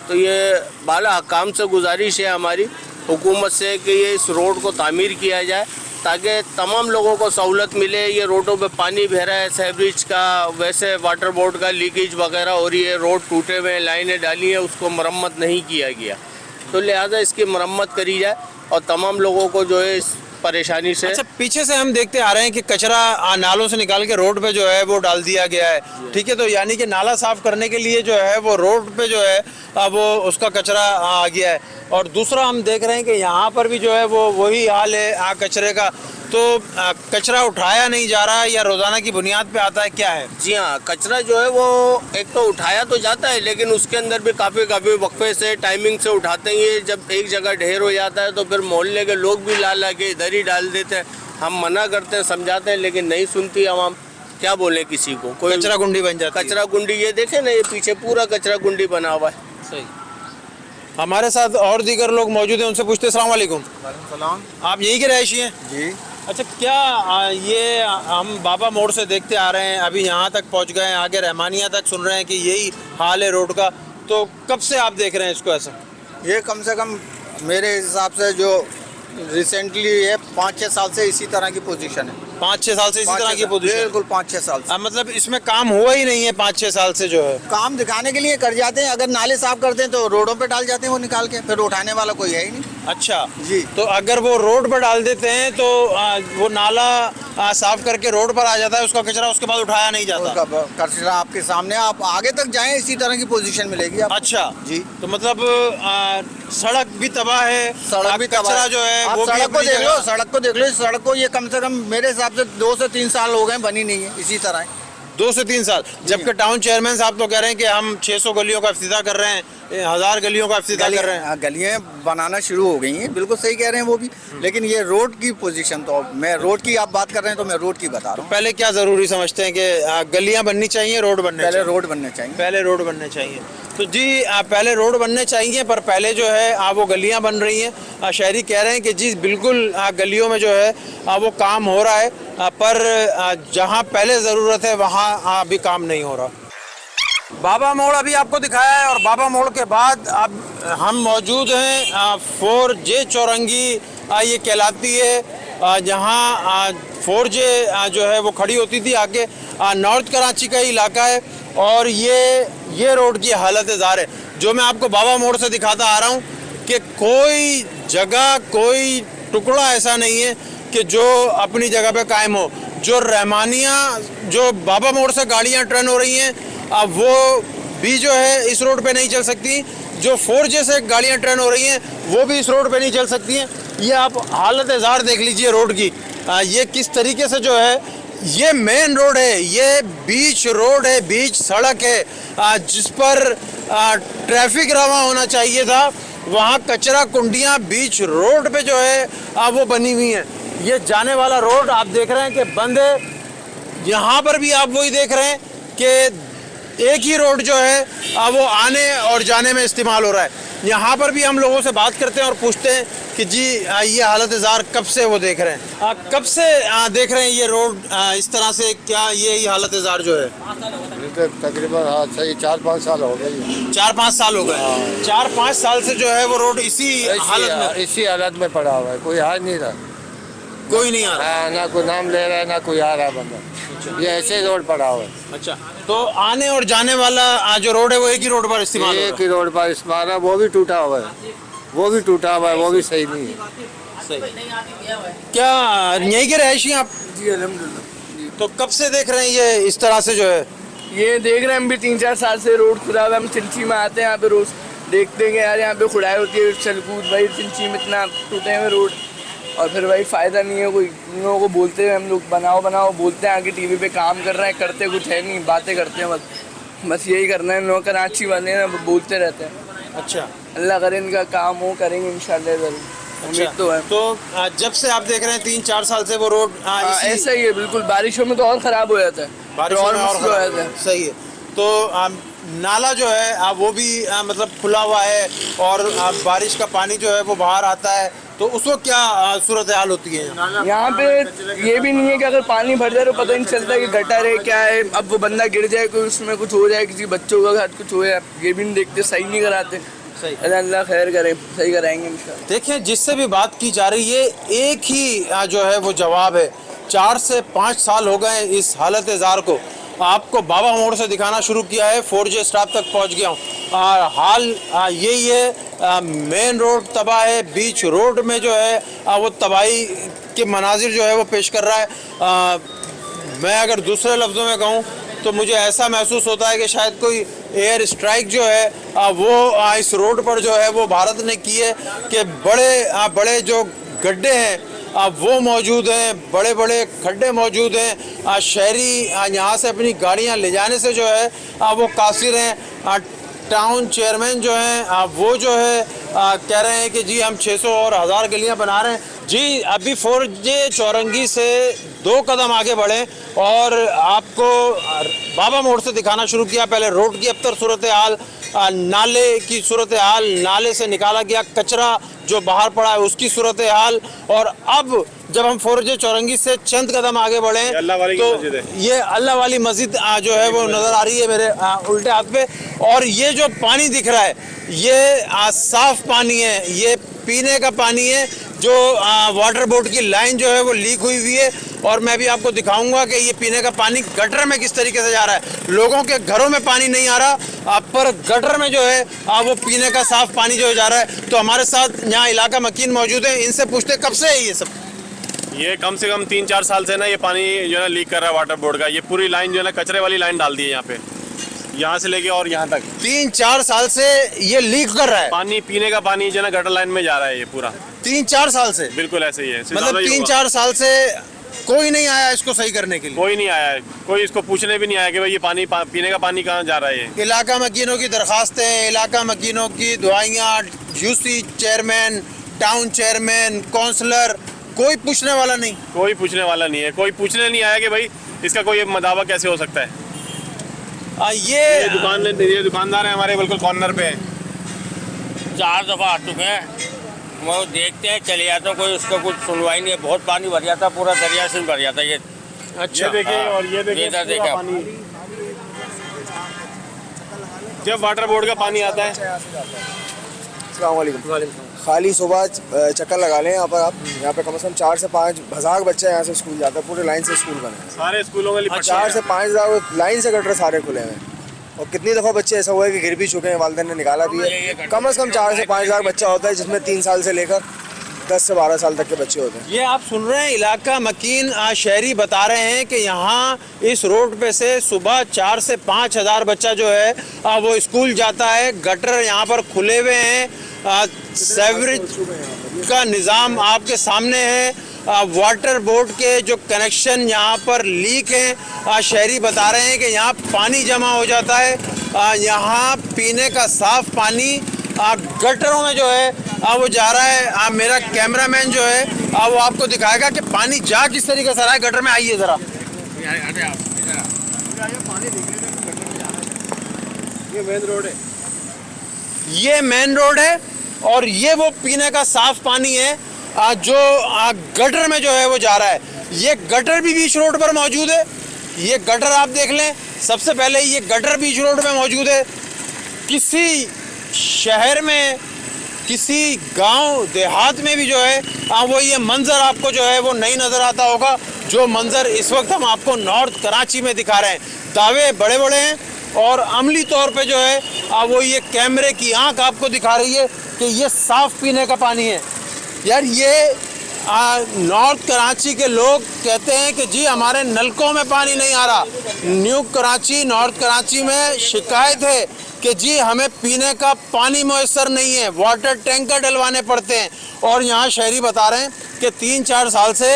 [SPEAKER 11] तो ये बाला हकाम से गुजारिश है हमारी हुकूमत से कि ये इस रोड को तामीर किया जाए ताकि तमाम लोगों को सहूलत मिले। ये रोडों पे पानी बह रहा है, सहब्रिज का, वैसे वाटर बोर्ड का लीकेज वगैरह हो रही है, रोड टूटे हुए, लाइनें डाली हैं, उसको मरम्मत नहीं किया गया। तो लिहाजा इसकी मरम्मत करी जाए और तमाम लोगों को जो है इस परेशानी से।
[SPEAKER 3] अच्छा, पीछे से हम देखते आ रहे हैं कि कचरा नालों से निकाल के रोड पे जो है वो डाल दिया गया है। ठीक है, तो यानी कि नाला साफ करने के लिए जो है वो रोड पे जो है वो उसका कचरा आ गया है। और दूसरा हम देख रहे हैं कि यहाँ पर भी जो है वो वही हाल है कचरे का। तो कचरा उठाया नहीं जा रहा है या रोज़ाना की बुनियाद पे आता है, क्या है?
[SPEAKER 11] जी हाँ, कचरा जो है वो एक तो उठाया तो जाता है लेकिन उसके अंदर भी काफ़ी वक्फे से, टाइमिंग से उठाते हैं। ये जब एक जगह ढेर हो जाता है तो फिर मोहल्ले के लोग भी ला के इधर ही डाल देते हैं। हम मना करते हैं, समझाते हैं, लेकिन नहीं सुनती आवाम। क्या बोले किसी को, कोई
[SPEAKER 3] कचरा गुंडी बन जाती है।
[SPEAKER 11] कचरा गुंडी, ये देखे ना, ये पीछे पूरा कचरा गुंडी बना हुआ है।
[SPEAKER 3] सही। हमारे साथ और दीगर लोग मौजूद हैं, उनसे पूछते हैं। अस्सलाम वालेकुम।
[SPEAKER 1] सलाम।
[SPEAKER 3] आप यही के रहायशी हैं?
[SPEAKER 1] जी।
[SPEAKER 3] अच्छा, क्या ये हम बाबा मोड़ से देखते आ रहे हैं, अभी यहाँ तक पहुँच गए हैं, आगे रहमानिया तक सुन रहे हैं कि यही हाल है रोड का, तो कब से आप देख रहे हैं इसको ऐसा?
[SPEAKER 1] ये कम से कम मेरे हिसाब से जो रिसेंटली है 5-6 साल से इसी तरह की पोजीशन है।
[SPEAKER 3] 5-6 साल से इसी तरह की पोजीशन?
[SPEAKER 1] बिल्कुल 5-6 साल से।
[SPEAKER 3] मतलब इसमें काम हुआ ही नहीं है 5-6 साल से जो है?
[SPEAKER 1] काम दिखाने के लिए कर जाते हैं, अगर नाले साफ करते हैं तो रोडों पे डाल जाते हैं वो निकाल के, फिर उठाने वाला कोई है ही नहीं।
[SPEAKER 3] अच्छा
[SPEAKER 1] जी।
[SPEAKER 3] तो अगर वो रोड पर डाल देते हैं तो वो नाला साफ करके रोड पर आ जाता है, उसका कचरा उसके बाद उठाया नहीं जाता?
[SPEAKER 1] कचरा आपके सामने, आप आगे तक जाएं इसी तरह की पोजीशन मिलेगी आपको।
[SPEAKER 3] अच्छा
[SPEAKER 1] जी।
[SPEAKER 3] तो मतलब सड़क भी तबाह है,
[SPEAKER 1] सड़क भी
[SPEAKER 3] कचरा जो है
[SPEAKER 1] आप
[SPEAKER 3] वो
[SPEAKER 1] सड़क को
[SPEAKER 3] भी
[SPEAKER 1] देख लो, सड़क को देख लो। इस सड़क को ये कम से कम मेरे हिसाब से 2 से 3 साल हो गए, बनी नहीं है, इसी तरह है।
[SPEAKER 3] 2 से 3 साल, जबकि टाउन चेयरमैन साहब तो कह रहे हैं कि हम 600 गलियों का इफ्तिताह कर रहे हैं, 1000 गलियों का इफ्तिताह कर रहे हैं।
[SPEAKER 1] गलियां बनाना शुरू हो गई हैं, बिल्कुल सही कह रहे हैं वो भी, लेकिन ये रोड की पोजीशन, तो मैं रोड की आप बात कर रहे हैं तो मैं रोड की बता रहा हूँ।
[SPEAKER 3] पहले क्या ज़रूरी समझते हैं कि गलियां बननी चाहिए, रोड बनने चाहिए?
[SPEAKER 1] पहले रोड बनने चाहिए।
[SPEAKER 3] पहले रोड बनने चाहिए। तो जी पहले रोड बनने चाहिए, पर पहले जो है वो गलियां बन रही हैं। शहरी कह रहे हैं कि जी बिल्कुल गलियों में जो है वो काम हो रहा है, पर जहां पहले ज़रूरत है वहां अभी काम नहीं हो रहा। बाबा मोड़ अभी आपको दिखाया है, और बाबा मोड़ के बाद अब हम मौजूद हैं 4J चौरंगी ये कहलाती है, जहां 4J जो है वो खड़ी होती थी। आगे नॉर्थ कराची का इलाका है, और ये रोड की हालत ज़ार है जो मैं आपको बाबा मोड़ से दिखाता आ रहा हूँ कि कोई जगह, कोई टुकड़ा ऐसा नहीं है कि जो अपनी जगह पे कायम हो। जो रहमानिया, जो बाबा मोड़ से गाड़ियाँ टर्न हो रही हैं, अब वो भी जो है इस रोड पे नहीं चल सकती। जो 4J से गाड़ियाँ टर्न हो रही हैं वो भी इस रोड पे नहीं चल सकती हैं। ये आप हालत ज़ार देख लीजिए रोड की, ये किस तरीके से जो है, ये मेन रोड है, ये बीच रोड है, बीच सड़क है, जिस पर ट्रैफिक रवा होना चाहिए था। वहाँ कचरा कुंडियाँ बीच रोड पे जो है वो बनी हुई हैं। ये जाने वाला रोड आप देख रहे हैं कि बंद है। यहाँ पर भी आप वही देख रहे हैं कि एक ही रोड जो है वो आने और जाने में इस्तेमाल हो रहा है। यहाँ पर भी हम लोगों से बात करते हैं और पूछते हैं कि जी ये हालत ज़ार कब से वो देख रहे हैं, कब से देख रहे हैं ये रोड इस तरह से, क्या ये हालत ज़ार जो है?
[SPEAKER 5] तकरीबन सही 4-5 साल हो गए।
[SPEAKER 3] 4-5 साल हो गए। 4-5 साल से जो है वो रोड इसी हालत में
[SPEAKER 5] पड़ा हुआ है, कोई आ नहीं रहा,
[SPEAKER 3] कोई नहीं आ रहा,
[SPEAKER 5] ना कोई नाम ले रहा है, ना कोई आ रहा बंदा। ये ऐसे रोड पड़ा हुआ है।
[SPEAKER 3] अच्छा, तो आने और जाने वाला जो रोड है वो एक ही रोड पर इस्तेमाल,
[SPEAKER 5] एक ही रोड पर इस्तेमाल है। वो भी टूटा हुआ है, वो भी टूटा हुआ है, वो भी सही नहीं है।
[SPEAKER 3] सही। क्या यहीं के रहायशी आप?
[SPEAKER 6] जी अल्हम्दुलिल्लाह।
[SPEAKER 3] तो कब से देख रहे हैं ये इस तरह से जो है?
[SPEAKER 6] ये देख रहे हैं हम भी 3-4 साल से रोड खुदा हुआ है। हम चिंची में आते हैं, यहाँ पे रोज देखते हैं यार यहाँ पे खुदाई होती है, चलकूद भाई चिंची में इतना टूटे हुए रोड, और फिर भाई फ़ायदा नहीं है। कोई उन लोगों को बोलते हैं हम लोग बनाओ बोलते हैं, आगे टीवी पे काम कर रहे हैं, करते कुछ है नहीं, बातें करते हैं बस यही करना है। लोग कराची वाले हैं ना, बोलते रहते हैं।
[SPEAKER 3] अच्छा,
[SPEAKER 6] अल्लाह करे इनका काम हो, करेंगे इंशाल्लाह ज़रूर, उम्मीद तो है।
[SPEAKER 3] तो जब से आप देख रहे हैं 3-4 साल से वो रोड
[SPEAKER 6] ऐसा ही है बिल्कुल। बारिशों में तो और ख़राब हो जाता है,
[SPEAKER 3] बारिशों में और
[SPEAKER 6] मुश्किल हो जाता है।
[SPEAKER 3] सही है। तो नाला जो है वो भी मतलब खुला हुआ है, और बारिश का पानी जो है वो बाहर आता है, तो उसको क्या सूरत हाल होती है
[SPEAKER 6] यहाँ पे? ये भी नहीं है कि अगर पानी भर जाए तो पता नहीं चलता कि गटर है क्या है। अब वो बंदा गिर जाए, कोई उसमें कुछ हो जाए, किसी बच्चों का घर कुछ हो जाए, ये भी नहीं देखते, सही नहीं कराते।
[SPEAKER 3] सही,
[SPEAKER 6] अल्लाह खैर करे, सही कराएंगे इंशाल्लाह।
[SPEAKER 3] देखिए, जिससे भी बात की जा रही है एक ही जो है वो जवाब है। 4 से 5 साल हो गए इस हालत ज़ार को। आपको बाबा मोड़ से दिखाना शुरू किया है, 4J स्टॉप तक पहुंच गया हूँ। हाल यही है, मेन रोड तबाह है, बीच रोड में जो है वो तबाही के मनाजिर जो है वो पेश कर रहा है। मैं अगर दूसरे लफ्ज़ों में कहूँ तो मुझे ऐसा महसूस होता है कि शायद कोई एयर स्ट्राइक जो है वो इस रोड पर जो है वो भारत ने की है, कि बड़े जो गड्ढे हैं वो मौजूद हैं, बड़े बड़े खड्डे मौजूद हैं। शहरी यहाँ से अपनी गाड़ियाँ ले जाने से जो है वो कासिर हैं। टाउन चेयरमैन जो हैं वो जो है कह रहे हैं कि जी हम 600 और 1000 गलियाँ बना रहे हैं। जी अभी 4J चौरंगी से 2 कदम आगे बढ़े और आपको बाबा मोड़ से दिखाना शुरू किया। पहले रोड की अबतर सूरत हाल, नाले की सूरत हाल, नाले से निकाला गया कचरा जो बाहर पड़ा है उसकी सूरत हाल, और अब जब हम 4J चौरंगी से चंद कदम आगे बढ़े तो ये अल्लाह वाली मस्जिद जो है वो नज़र आ रही है मेरे उल्टे हाथ पे। और ये जो पानी दिख रहा है ये साफ पानी है, ये पीने का पानी है। जो वाटर बोर्ड की लाइन जो है वो लीक हुई है, और मैं भी आपको दिखाऊंगा कि ये पीने का पानी गटर में किस तरीके से जा रहा है। लोगों के घरों में पानी नहीं आ रहा, पर गटर में जो है वो पीने का साफ पानी जो जा रहा है। तो हमारे साथ यहाँ इलाका मकीन मौजूद है, इनसे पूछते कब से है ये सब?
[SPEAKER 2] ये कम से कम 3-4 साल से ना ये पानी जो है ना लीक कर रहा है वाटर बोर्ड का। ये पूरी लाइन जो है ना कचरे वाली लाइन डाल दी है यहाँ पे, यहाँ से लेके और यहाँ तक
[SPEAKER 3] 3-4 साल से ये लीक कर रहा है
[SPEAKER 2] पानी। पीने का पानी जो है ना गटर लाइन में जा रहा है ये पूरा
[SPEAKER 3] 3-4 साल से।
[SPEAKER 2] बिल्कुल ऐसे ही है।
[SPEAKER 3] मतलब 3-4 साल से कोई नहीं आया इसको सही करने के लिए?
[SPEAKER 2] कोई नहीं आया है, कोई इसको पूछने भी नहीं आया कि भाई ये पानी पीने का पानी कहाँ जा रहा है।
[SPEAKER 3] इलाका मकीनों की दरखास्तें, इलाका मकीनों की दुआइयाँ, UC chairman, town chairman, councillor, कोई पूछने वाला नहीं।
[SPEAKER 2] कोई पूछने वाला नहीं है, कोई पूछने नहीं आया कि भाई इसका कोई दावा कैसे हो सकता है। ये दुकानदार है हमारे बिल्कुल कॉर्नर पे।
[SPEAKER 10] 4 दफ़ा आ चुके हैं, वो देखते हैं चले जाते हैं, कोई उसका कुछ सुनवाई नहीं है। बहुत पानी भर जाता, पूरा दरिया से भर जाता है ये।
[SPEAKER 2] अच्छा, देखिए और ये देखिए
[SPEAKER 10] देखा
[SPEAKER 2] पानी। जब वाटर बोर्ड का पानी आता है,
[SPEAKER 1] अस्सलाम वालेकुम। खाली सुबह चक्कर लगा लें यहाँ पर आप। यहाँ पे कम से कम 4 से 5 हज़ार बच्चे यहाँ से स्कूल जाते हैं। पूरे लाइन से स्कूल बने हैं,
[SPEAKER 2] सारे स्कूलों में
[SPEAKER 1] 4 से 5 हज़ार लाइन से गटर सारे खुले हैं। और कितनी दफ़ा बच्चे ऐसा हुआ है कि गिर भी चुके हैं, वालिदैन ने निकाला भी है। कम से कम 4 से 5 हज़ार बच्चा होता है, जिसमें 3 साल से लेकर 10 से 12 साल तक के बच्चे होते हैं।
[SPEAKER 3] ये आप सुन रहे हैं इलाका मकीन शहरी बता रहे हैं कि यहाँ इस रोड पे से सुबह 4 से 5 हज़ार बच्चा जो है वो स्कूल जाता है। गटर यहाँ पर खुले हुए हैं, सेवरेज का निज़ाम आपके सामने है, वाटर बोर्ड के जो कनेक्शन यहाँ पर लीक हैं। शहरी बता रहे हैं कि यहाँ पानी जमा हो जाता है, यहाँ पीने का साफ पानी गटरों में जो है वो जा रहा है। मेरा कैमरामैन जो है वो आपको दिखाएगा कि पानी जा किस तरीके से रहा है गटर में। आइए ज़रा,
[SPEAKER 2] ये मेन रोड है,
[SPEAKER 3] ये मेन रोड है और ये वो पीने का साफ पानी है जो गटर में जो है वो जा रहा है। ये गटर भी बीच रोड पर मौजूद है। ये गटर आप देख लें, सबसे पहले ये गटर बीच रोड में मौजूद है। किसी शहर में, किसी गांव देहात में भी जो है वो ये मंज़र आपको जो है वो नहीं नज़र आता होगा, जो मंज़र इस वक्त हम आपको नॉर्थ कराची में दिखा रहे हैं। दावे बड़े बड़े हैं और अमली तौर पे जो है वो ये कैमरे की आंख आपको दिखा रही है कि ये साफ़ पीने का पानी है। यार ये नॉर्थ कराची के लोग कहते हैं कि जी हमारे नलकों में पानी नहीं आ रहा। न्यू कराची, नॉर्थ कराची में शिकायत है कि जी हमें पीने का पानी मैसर नहीं है, वाटर टैंकर डलवाने पड़ते हैं। और यहाँ शहरी बता रहे हैं कि 3-4 साल से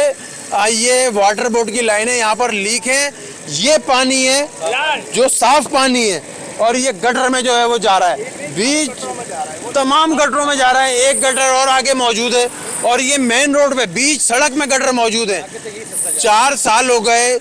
[SPEAKER 3] ये वाटर बोर्ड की लाइनें यहाँ पर लीक हैं। ये पानी है जो साफ पानी है और ये गटर में जो है वो जा रहा है, बीच तमाम गटरों में जा रहा है। एक गटर और आगे मौजूद है और ये मेन रोड पे बीच सड़क में गटर मौजूद है। 4 साल हो गए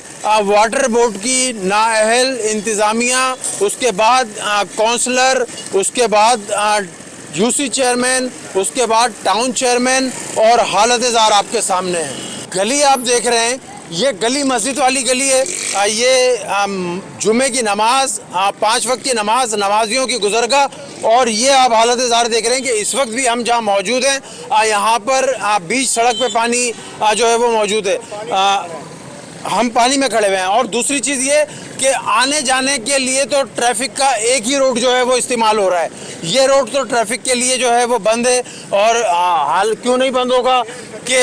[SPEAKER 3] वाटर बोर्ड की नाअहल इंतज़ामिया, उसके बाद काउंसलर, उसके बाद यूसी चेयरमैन, उसके बाद टाउन चेयरमैन और हालत ज़ार आपके सामने है। गली आप देख रहे हैं, ये गली मस्जिद वाली गली है। ये जुमे की नमाज, 5 वक्त की नमाज नमाजियों की गुजरगाह। और ये आप हालत ज़ार देख रहे हैं कि इस वक्त भी हम जहाँ मौजूद हैं यहाँ पर बीच सड़क पे पानी जो है वो मौजूद है। हम पानी में खड़े हुए हैं। और दूसरी चीज़ ये कि आने जाने के लिए तो ट्रैफिक का एक ही रोड जो है वो इस्तेमाल हो रहा है। ये रोड तो ट्रैफिक के लिए जो है वो बंद है। और हाल क्यों नहीं बंद होगा कि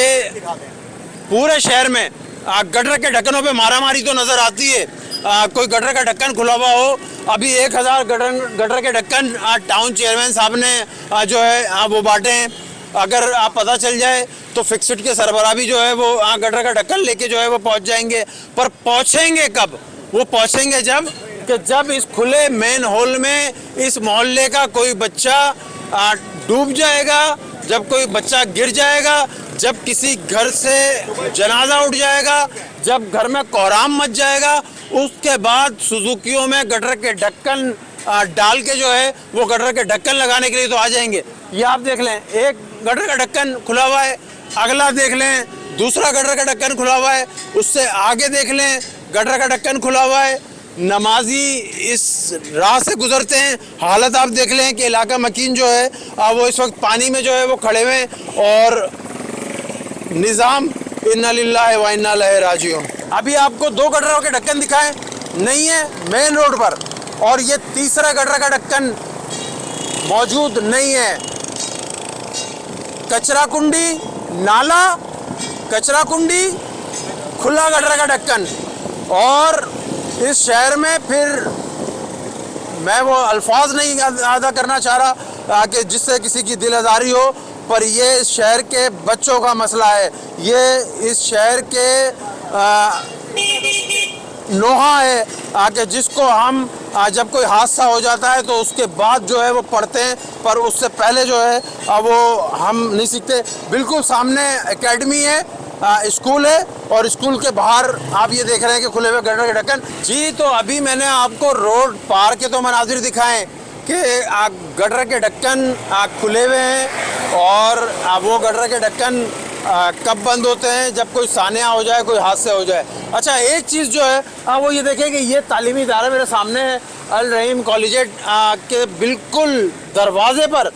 [SPEAKER 3] पूरे शहर में गटर के ढक्कनों पे मारामारी तो नज़र आती है। कोई गटर का ढक्कन खुला हुआ हो, अभी 1000 गटर के ढक्कन टाउन चेयरमैन साहब ने जो है वो बांटे हैं। अगर आप पता चल जाए तो फिक्सड के सरबराह भी जो है वो गटर का ढक्कन लेके जो है वो पहुंच जाएंगे। पर पहुंचेंगे कब? वो पहुंचेंगे जब इस खुले मेन हॉल में इस मोहल्ले का कोई बच्चा डूब जाएगा, जब कोई बच्चा गिर जाएगा, जब किसी घर से जनाजा उठ जाएगा, जब घर में कोहराम मच जाएगा, उसके बाद सुजुकियों में गटर के ढक्कन डाल के जो है वो गटर के ढक्कन लगाने के लिए तो आ जाएंगे। ये आप देख लें, एक गटर का ढक्कन खुला हुआ है, अगला देख लें दूसरा गटर का ढक्कन खुला हुआ है, उससे आगे देख लें गटर का ढक्कन खुला हुआ है। नमाजी इस राह से गुजरते हैं। हालत आप देख लें कि इलाका मकीन जो है वो इस वक्त पानी में जो है वो खड़े हुए हैं। और निज़ाम इन्ना लिल्लाहि व इन्ना इलैहि राजिऊन। अभी आपको 2 गटरों के ढक्कन दिखाएं, नहीं है मेन रोड पर, और ये तीसरा गटर का ढक्कन मौजूद नहीं है। कचरा कुंडी, नाला, कचरा कुंडी, खुला गटर का ढक्कन। और इस शहर में फिर मैं वो अल्फाज नहीं अदा करना चाह रहा कि जिससे किसी की दिल आज़ारी हो, पर ये इस शहर के बच्चों का मसला है। ये इस शहर के नोहा है कि जिसको हम जब कोई हादसा हो जाता है तो उसके बाद जो है वो पढ़ते हैं, पर उससे पहले जो है वो हम नहीं सीखते। बिल्कुल सामने एकेडमी है स्कूल है और स्कूल के बाहर आप ये देख रहे हैं कि खुले हुए गटर के ढक्कन। जी, तो अभी मैंने आपको रोड पार के तो मनाजिर दिखाएं कि गटर के ढक्कन खुले हुए हैं और वो गटर के ढक्कन कब बंद होते हैं, जब कोई सानिया हो जाए, कोई हादसा हो जाए। अच्छा, एक चीज़ जो है वो ये देखें कि ये तालीमी इदारा मेरे सामने है, अल रहीम कॉलेजिएट के बिल्कुल दरवाजे पर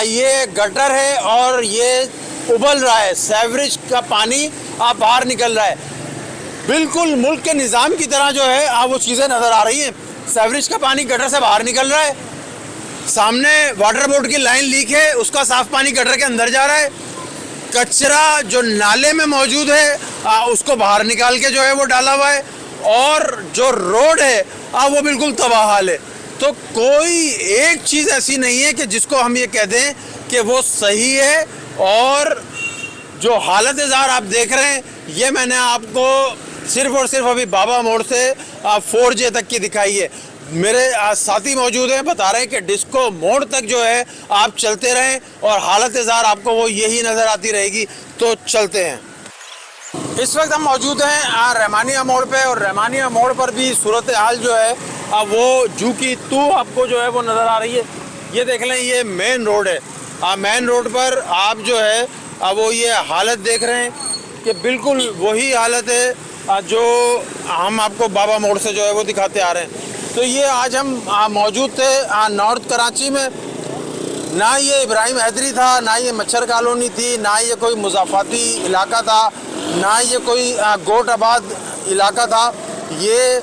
[SPEAKER 3] ये गटर है और ये उबल रहा है, सेवरेज का पानी बाहर निकल रहा है। बिल्कुल मुल्क के निज़ाम की तरह जो है वो चीज़ें नज़र आ रही हैं। सेवरेज का पानी गटर से बाहर निकल रहा है, सामने वाटर बोर्ड की लाइन लीक है, उसका साफ पानी गटर के अंदर जा रहा है, कचरा जो नाले में मौजूद है उसको बाहर निकाल के जो है वो डाला हुआ है, और जो रोड है वो बिल्कुल तबाह हाल है। तो कोई एक चीज़ ऐसी नहीं है कि जिसको हम ये कह दें कि वो सही है। और जो हालत ज़ार आप देख रहे हैं ये मैंने आपको सिर्फ और सिर्फ अभी बाबा मोड़ से 4J तक की दिखाई है। मेरे साथी मौजूद हैं, बता रहे हैं कि डिस्को मोड़ तक जो है आप चलते रहें और हालत ज़ार आपको वो यही नज़र आती रहेगी। तो चलते हैं। इस वक्त हम मौजूद हैं रहमानिया मोड़ पे, और रहमानिया मोड़ पर भी सूरत हाल जो है वो जू की तू आपको जो है वो नज़र आ रही है। ये देख लें, ये मेन रोड है। मेन रोड पर आप जो है वो ये हालत देख रहे हैं कि बिल्कुल वही हालत है जो हम आपको बाबा मोड़ से जो है वो दिखाते आ रहे हैं। तो ये आज हम मौजूद थे नॉर्थ कराची में। ना ये इब्राहिम हैदरी था, ना ये मच्छर कॉलोनी थी, ना ये कोई मुज़ाफ़ाती इलाका था, ना ये कोई गोट आबाद इलाका था। ये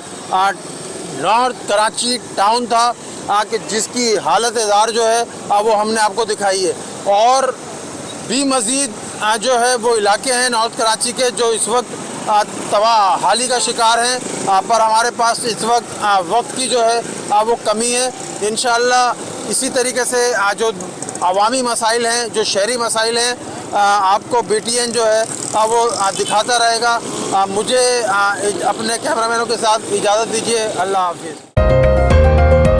[SPEAKER 3] नॉर्थ कराची टाउन था कि जिसकी हालत ज़ार जो है वो हमने आपको दिखाई है। और भी मज़ीद जो है वो इलाके हैं नॉर्थ कराची के जो इस वक्त तबाह हाली का शिकार हैं, पर हमारे पास इस वक्त की जो है वो कमी है। इंशाअल्लाह इसी तरीके से जो अवामी मसाइल हैं, जो शहरी मसाइल हैं, आपको BTN जो है वो दिखाता रहेगा। मुझे अपने कैमरामैनों के साथ इजाज़त दीजिए। अल्लाह हाफिज़।